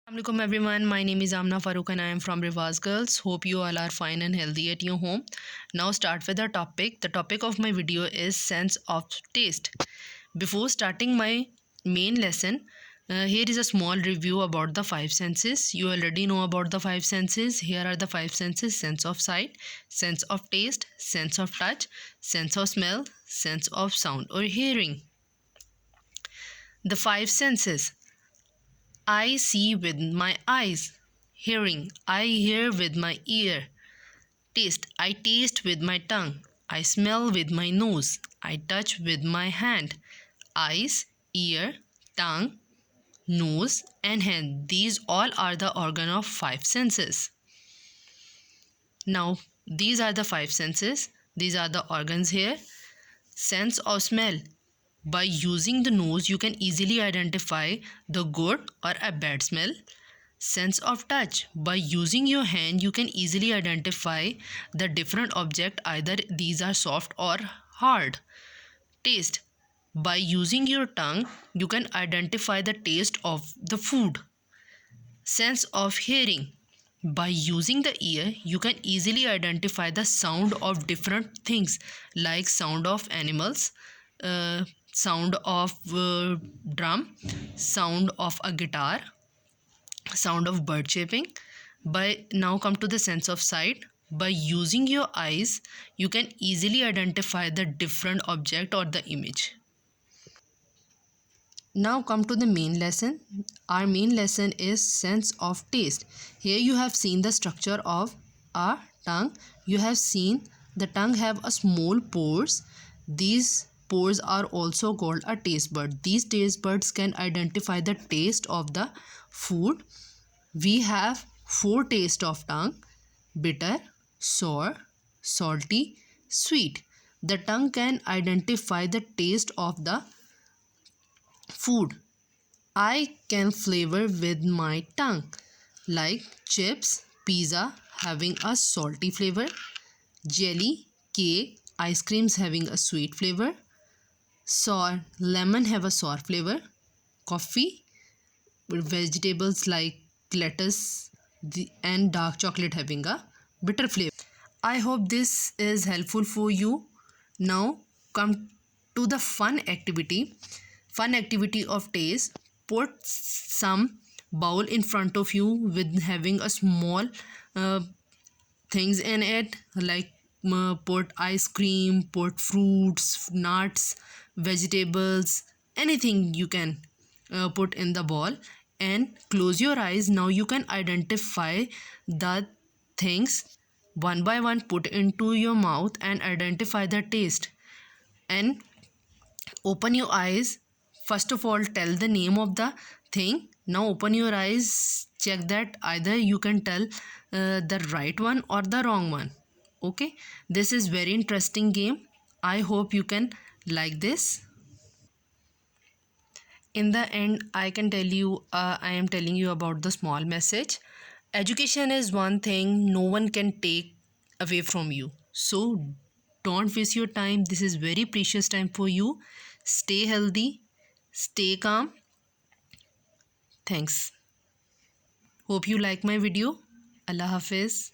Assalamualaikum everyone, my name is Amna Farooq and I am from Rivaz Girls. Hope you all are fine and healthy at your home. Now start with the topic. The topic of my video is sense of taste. Before starting my main lesson, here is a small review about the five senses. You already know about the five senses. Here are the five senses: sense of sight, sense of taste, sense of touch, sense of smell, sense of sound or hearing. The five senses: I see with my eyes. Hearing, I hear with my ear. Taste, I taste with my tongue. I smell with my nose. I touch with my hand. Eyes, ear, tongue, nose, and hand. These all are the organ of five senses. Now, these are the five senses. These are the organs here. Sense of smell. By using the nose, you can easily identify the good or a bad smell. Sense of touch. By using your hand, you can easily identify the different object, either these are soft or hard. Taste. By using your tongue, you can identify the taste of the food. Sense of hearing. By using the ear, you can easily identify the sound of different things like sound of animals, sound of drum, sound of a guitar, sound of bird chirping. By now come to the sense of sight. By using your eyes, you can easily identify the different object or the image. Now come to the main lesson. Our main lesson is sense of taste. Here you have seen the structure of a tongue. You have seen the tongue have a small pores. These pores are also called a taste bud. These taste buds can identify the taste of the food. We have four tastes of tongue: bitter, sour, salty, sweet. The tongue can identify the taste of the food. I can flavor with my tongue, like chips, pizza having a salty flavor, jelly, cake, ice creams having a sweet flavor, sour, lemon have a sour flavor, coffee, vegetables like lettuce and dark chocolate having a bitter flavor. I hope this is helpful for you. Now come to the fun activity. Fun activity of taste. Put some bowl in front of you with having a small things in it, like put ice cream, put fruits, nuts, vegetables, anything you can put in the bowl, and close your eyes. Now you can identify the things one by one, put into your mouth and identify the taste, and open your eyes. First of all, tell the name of the thing. Now open your eyes, check that either you can tell the right one or the wrong one. Okay, this is very interesting game. I hope you can like this. In the end, I can tell you, I am telling you about the small message. Education is one thing no one can take away from you. So don't waste your time. This is very precious time for you. Stay healthy, stay calm. Thanks. Hope you like my video. Allah Hafiz.